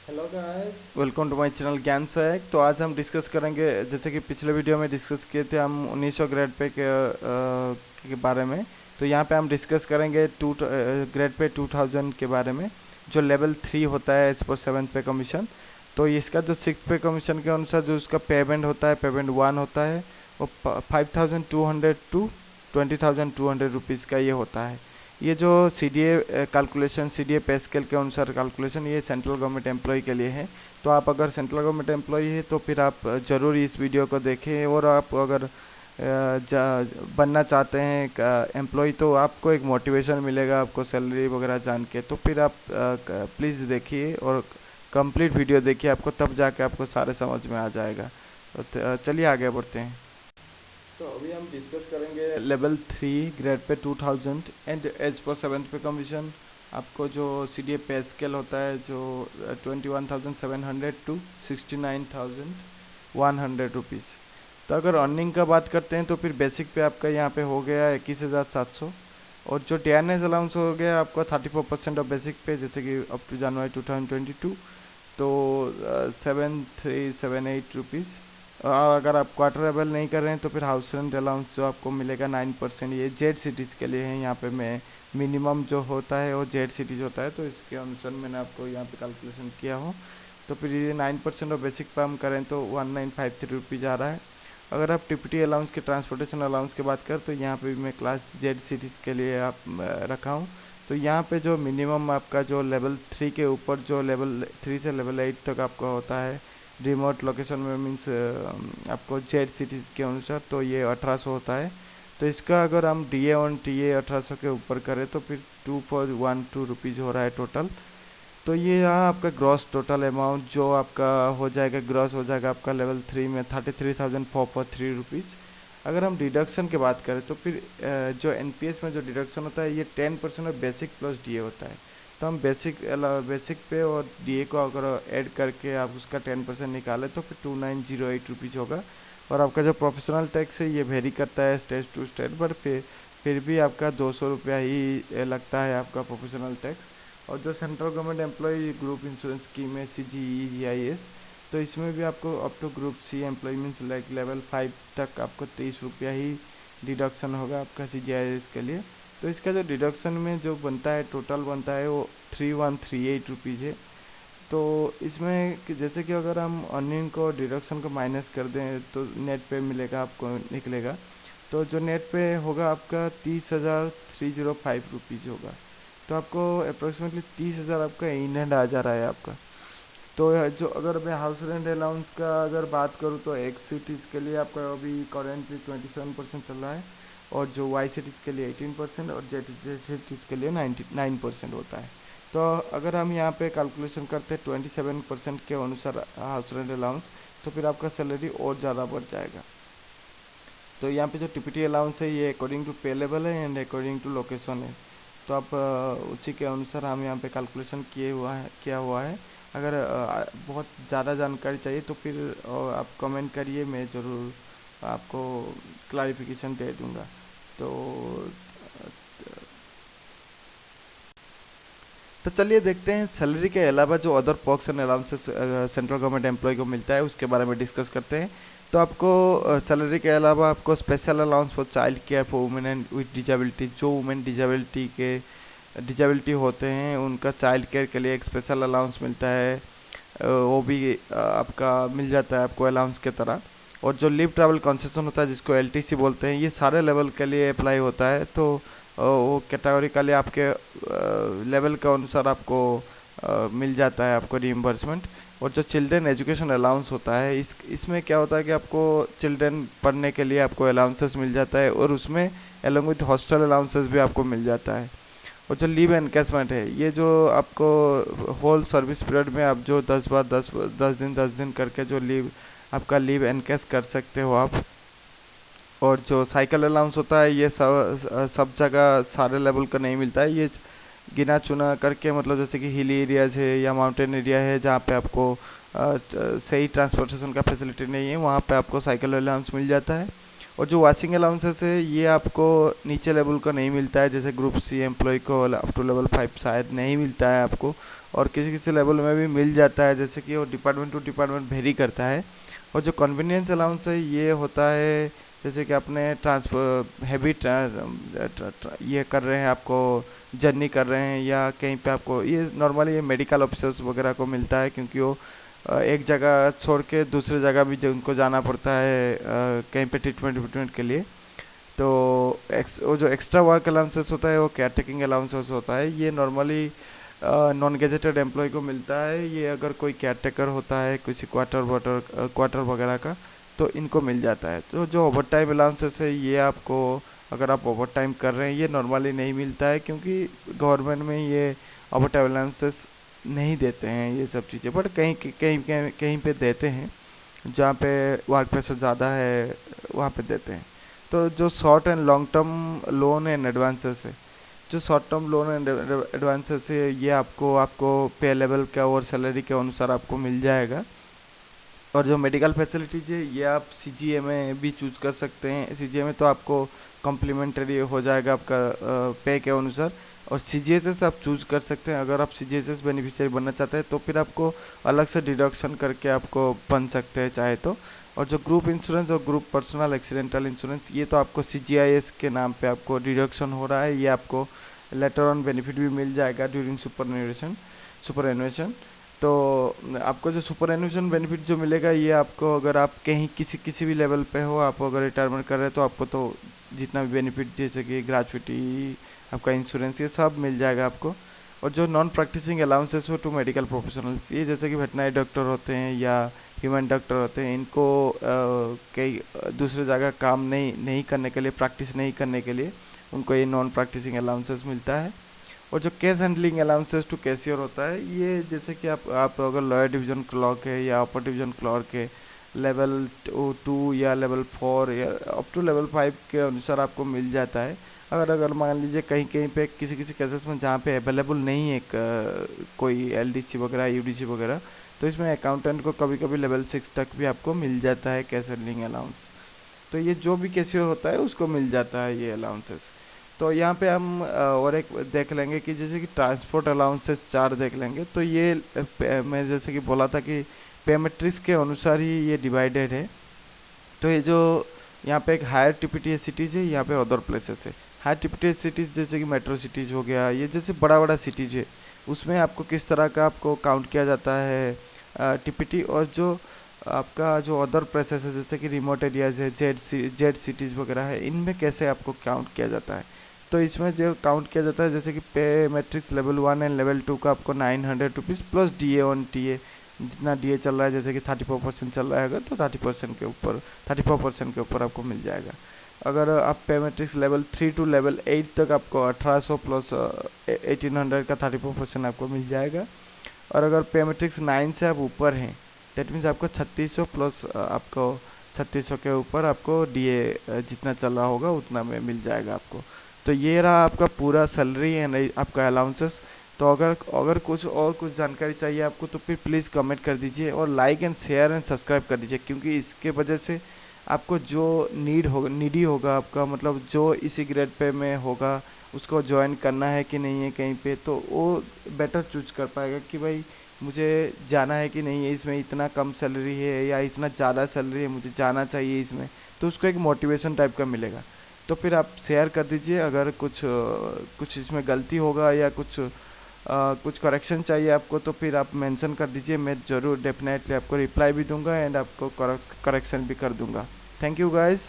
Hello guys, welcome to my channel Gyan Sahayak. तो आज हम डिस्कस करेंगे, जैसे कि पिछले वीडियो में डिस्कस किए थे हम 1900 ग्रेड पे के बारे में। तो यहाँ पे हम डिस्कस करेंगे ग्रेड पे 2000 के बारे में, जो लेवल 3 होता है एज पर 7th पे कमीशन। तो इसका जो 6th पे कमीशन के अनुसार जो उसका पेमेंट होता है, पेमेंट 1 होता है, वो 5200 टू 20,200 रुपीज़ का ये होता है। ये जो CDA कैलकुलेशन, CDA पे स्केल के अनुसार कैलकुलेशन, ये सेंट्रल गवर्नमेंट एम्प्लॉय के लिए है। तो आप अगर सेंट्रल गवर्नमेंट एम्प्लॉय है तो फिर आप ज़रूर इस वीडियो को देखें। और आप अगर बनना चाहते हैं एम्प्लॉय, तो आपको एक मोटिवेशन मिलेगा आपको सैलरी वगैरह जान के। तो फिर आप प्लीज़ देखिए और कंप्लीट वीडियो देखिए, आपको तब जाके आपको सारे समझ में आ जाएगा। तो चलिए आगे बढ़ते हैं। तो अभी हम डिस्कस करेंगे level 3 grade pay 2000 and as per 7th पे कमीशन। आपको जो CDA पे स्केल होता है, जो 21,700 टू 69,100 रुपीज़। तो अगर अर्निंग का बात करते हैं तो फिर बेसिक पे आपका यहाँ पे हो गया 21,700। और जो DNS अलाउंस हो गया आपका 34% ऑफ बेसिक पे, जैसे कि अप टू जनवरी 2022। तो 7,378 रुपीज़। और अगर आप क्वार्टरेबल नहीं कर रहे हैं तो फिर हाउस रेंट अलाउंस जो आपको मिलेगा 9%, ये जेड सिटीज़ के लिए है। यहाँ पे मैं मिनिमम जो होता है वो जेड सिटीज़ होता है, तो इसके अनुसार मैंने आपको यहाँ पे कैलकुलेशन किया हो। तो फिर ये 9% ऑफ बेसिक पे हम करें तो 1953 रुपीज़ आ रहा है। अगर आप टीपीटी अलाउंस के, ट्रांसपोर्टेशन अलाउंस की बात करें, तो यहाँ पे भी मैं क्लास जेड सिटीज़ के लिए आप रखा हूँ। तो यहाँ पे जो मिनिमम आपका जो लेवल 3 के ऊपर, जो लेवल 3 से लेवल 8 तक आपका होता है रिमोट लोकेशन में, मीन्स आपको जेड सिटीज़ के अनुसार, तो ये 1800 होता है। तो इसका अगर हम DA 1800 के ऊपर करें तो फिर 2.12 रुपीज़ हो रहा है टोटल। तो ये रहा आपका ग्रॉस टोटल अमाउंट, जो आपका हो जाएगा, ग्रॉस हो जाएगा आपका लेवल 3 में 33,443 रुपीज़। अगर हम डिडक्शन की बात करें तो फिर जो NPS में जो डिडक्शन होता है, ये 10% ऑफ बेसिक प्लस DA होता है। तो हम बेसिक पे और DA को अगर ऐड करके आप उसका 10% निकालें तो फिर 2908 रुपीज़ होगा। और आपका जो प्रोफेशनल टैक्स है ये वेरी करता है स्टेट टू स्टेट, बट फिर भी आपका 200 रुपया ही लगता है आपका प्रोफेशनल टैक्स। और जो central government employ group insurance scheme है, CGEIS, तो इसमें भी आपको up to group C employment like level 5 तक आपको 23 रुपया ही डिडक्शन होगा आपका CGIS के लिए। तो इसका जो डिडक्शन में जो बनता है, टोटल बनता है, वो 3138 रुपीज़ है। तो इसमें जैसे कि अगर हम अर्निंग को, डिडक्शन को माइनस कर दें तो नेट पे मिलेगा, आपको निकलेगा। तो जो नेट पे होगा आपका 30,305 रुपीज़ होगा। तो आपको अप्रोक्सीमेटली 30,000 आपका इन हैंड आ जा रहा है आपका। तो जो अगर मैं हाउस रेंट अलाउंस का अगर बात करूँ तो एक सिटीज़ के लिए आपका अभी करेंटली 27% चल रहा है। और जो वाई सिटीज़ के लिए 18% और जेड सिटीज़ के लिए 99% होता है। तो अगर हम यहाँ पे कैलकुलेशन करते हैं 27% के अनुसार हाउस रेंट अलाउंस, तो फिर आपका सैलरी और ज़्यादा बढ़ जाएगा। तो यहाँ पे जो टीपीटी अलाउंस है ये अकॉर्डिंग टू पे लेवल है एंड अकॉर्डिंग टू लोकेशन है। तो आप उसी के अनुसार हम यहाँ पे कैलकुलेशन किया हुआ है। अगर बहुत ज़्यादा जानकारी चाहिए तो फिर आप कमेंट करिए, मैं ज़रूर आपको क्लैरिफिकेशन दे दूँगा। तो तो चलिए देखते हैं सैलरी के अलावा जो other perks and allowances central government employ को मिलता है, उसके बारे में डिस्कस करते हैं। तो आपको सैलरी के अलावा आपको special allowance for child care for women and with disability, जो वुमेन डिजेबिलिटी होते हैं उनका चाइल्ड केयर के लिए एक स्पेशल अलाउंस मिलता है। वो भी आपका मिल जाता है आपको अलाउंस के तरह। और जो लीव ट्रैवल कंसेशन होता है, जिसको LTC बोलते हैं, ये सारे लेवल के लिए अप्लाई होता है। तो वो कैटेगोरिकली आपके लेवल के अनुसार आपको मिल जाता है आपको रिइम्बर्समेंट। और जो चिल्ड्रन एजुकेशन अलाउंस होता है, इसमें क्या होता है कि आपको चिल्ड्रन पढ़ने के लिए आपको अलाउंसेस मिल जाता है, और उसमें अलॉन्ग विथ हॉस्टल अलाउंसेस भी आपको मिल जाता है। और जो लीव एनकेसमेंट है, ये जो आपको होल सर्विस पीरियड में आप जो 10 दिन करके जो आपका लीव एनकेस कर सकते हो आप। और जो साइकिल अलाउंस होता है, ये सब जगह सारे लेवल का नहीं मिलता है। ये गिना चुना करके, मतलब जैसे कि हिली एरियाज है या माउंटेन एरिया है जहाँ पे आपको सही ट्रांसपोर्टेशन का फैसिलिटी नहीं है, वहाँ पे आपको साइकिल अलाउंस मिल जाता है। और जो वाशिंग अलाउंसेस है ये आपको नीचे लेवल का नहीं मिलता है, जैसे ग्रुप सी एम्प्लॉय को अप टू लेवल 5 शायद नहीं मिलता है आपको, और किसी किसी लेवल में भी मिल जाता है, जैसे कि वो डिपार्टमेंट टू डिपार्टमेंट वेरी करता है। और जो कन्वीनियंस अलाउंस है ये होता है जैसे कि आपने ट्रांसफर हैवी ये कर रहे हैं, आपको जर्नी कर रहे हैं या कहीं पे आपको, ये नॉर्मली ये मेडिकल ऑफिसर्स वगैरह को मिलता है, क्योंकि वो एक जगह छोड़ के दूसरी जगह भी उनको जाना पड़ता है कहीं पे ट्रीटमेंट के लिए। तो वो जो एक्स्ट्रा वर्क अलाउंसेस होता है वो केयर टेकिंग अलाउंसेस होता है, ये नॉर्मली नॉन गेजेटेड एम्प्लॉय को मिलता है। ये अगर कोई केयर टेकर होता है किसी क्वार्टर वगैरह का तो इनको मिल जाता है। तो जो ओवर टाइम अलाउंसेस है ये आपको, अगर आप ओवर टाइम कर रहे हैं, ये नॉर्मली नहीं मिलता है, क्योंकि गवर्नमेंट में ये ओवर टाइम अलाउंसेस नहीं देते हैं ये सब चीज़ें, बट कहीं कहीं कहीं कहीं पे देते हैं, जहाँ पे वर्क प्रेशर ज़्यादा है वहाँ पे देते हैं। तो जो short and long term loan and advances है, जो short term loan and advances है ये आपको पे लेवल के और सैलरी के अनुसार आपको मिल जाएगा। और जो मेडिकल फैसिलिटीज है ये आप सीजीए में भी चूज कर सकते हैं। सीजीए में तो आपको कॉम्प्लीमेंट्री हो जाएगा आपका पे के अनुसार, और सीजीएसएस आप चूज कर सकते हैं। अगर आप सीजीएसएस बेनिफिशियरी बनना चाहते हैं तो फिर आपको अलग से डिडक्शन करके आपको बन सकते हैं चाहे तो। और जो ग्रुप इंश्योरेंस और ग्रुप पर्सनल एक्सीडेंटल इंश्योरेंस ये तो आपको सीजीआईएस के नाम पे आपको डिडक्शन हो रहा है, ये आपको लेटर ऑन बेनिफिट भी मिल जाएगा ड्यूरिंग सुपर एनुएशन। तो आपको जो सुपर एनुएशन बेनिफिट जो मिलेगा ये आपको, अगर आप कहीं किसी भी लेवल पे हो, आप अगर रिटायरमेंट कर रहे हैं तो आपको तो जितना भी बेनिफिट जैसे कि ग्रेचुइटी, आपका इंश्योरेंस, ये सब मिल जाएगा आपको। और जो नॉन प्रैक्टिसिंग अलाउंसेस हो टू मेडिकल प्रोफेशनल्स, ये जैसे कि वेटनरी डॉक्टर होते हैं या ह्यूमन डॉक्टर होते हैं, इनको कई दूसरी जगह काम नहीं करने के लिए, प्रैक्टिस नहीं करने के लिए उनको ये नॉन प्रैक्टिसिंग अलाउंसेस मिलता है। और जो case handling allowances to cashier होता है, ये जैसे कि आप अगर लोअर डिवीजन क्लर्क है या अपर डिवीजन क्लर्क है, लेवल 2 या लेवल 4 या अप टू लेवल 5 के अनुसार आपको मिल जाता है। अगर अगर मान लीजिए कहीं कहीं पे किसी किसी केसेस में जहाँ पे अवेलेबल नहीं है कोई एलडीसी वगैरह यूडीसी वगैरह, तो इसमें अकाउंटेंट को कभी कभी लेवल 6 तक भी आपको मिल जाता है कैश हैंडलिंग अलाउंस। तो ये जो भी कैशियर होता है उसको मिल जाता है ये अलाउंसेस। तो यहाँ पे हम और एक देख लेंगे कि जैसे कि ट्रांसपोर्ट अलाउंसेस 4 देख लेंगे। तो ये मैं जैसे कि बोला था कि पे मैट्रिक्स के अनुसार ही ये डिवाइडेड है। तो ये जो यहाँ पे एक हायर टीपीटीएस सिटीज़ है, यहाँ पे अदर प्लेसेस है। हायर टीपीटीएस सिटीज़ जैसे कि मेट्रो सिटीज़ हो गया, ये जैसे बड़ा बड़ा सिटीज़ है, उसमें आपको किस तरह का आपको काउंट किया जाता है टीपीटी। और जो आपका जो अदर प्लेसेस है जैसे कि रिमोट एरियाज है, जेड सिटीज़ वगैरह है, इनमें कैसे आपको काउंट किया जाता है। तो इसमें जो काउंट किया जाता है जैसे कि पे मैट्रिक्स लेवल 1 एंड लेवल 2 का आपको 900 rupees plus DA on TA, जितना डीए चल रहा है जैसे कि 34% चल रहा है अगर, तो 34% के ऊपर आपको मिल जाएगा। अगर आप पे मैट्रिक्स लेवल 3 टू लेवल 8 तक आपको 1800 प्लस 1800 का 34% आपको मिल जाएगा। और अगर पे मैट्रिक्स 9 से आप ऊपर हैं, दैट मीन्स आपको 3600 प्लस आपको 3600 के ऊपर आपको डीए जितना चल रहा होगा उतना में मिल जाएगा आपको। तो ये रहा आपका पूरा सैलरी एंड आपका अलाउंसेस। तो अगर कुछ जानकारी चाहिए आपको तो फिर प्लीज़ कमेंट कर दीजिए, और like and share and subscribe कर दीजिए, क्योंकि इसके वजह से आपको जो नीडी होगा आपका, मतलब जो इसी ग्रेड पे में होगा उसको ज्वाइन करना है कि नहीं है कहीं पे, तो वो बेटर चूज कर पाएगा कि भाई मुझे जाना है कि नहीं है, इसमें इतना कम सैलरी है या इतना ज़्यादा सैलरी है, मुझे जाना चाहिए इसमें। तो उसको एक मोटिवेशन टाइप का मिलेगा। तो फिर आप शेयर कर दीजिए। अगर कुछ इसमें गलती होगा या कुछ करेक्शन चाहिए आपको तो फिर आप मेंशन कर दीजिए, मैं ज़रूर डेफिनेटली आपको रिप्लाई भी दूंगा एंड आपको करेक्शन भी कर दूंगा। Thank you guys.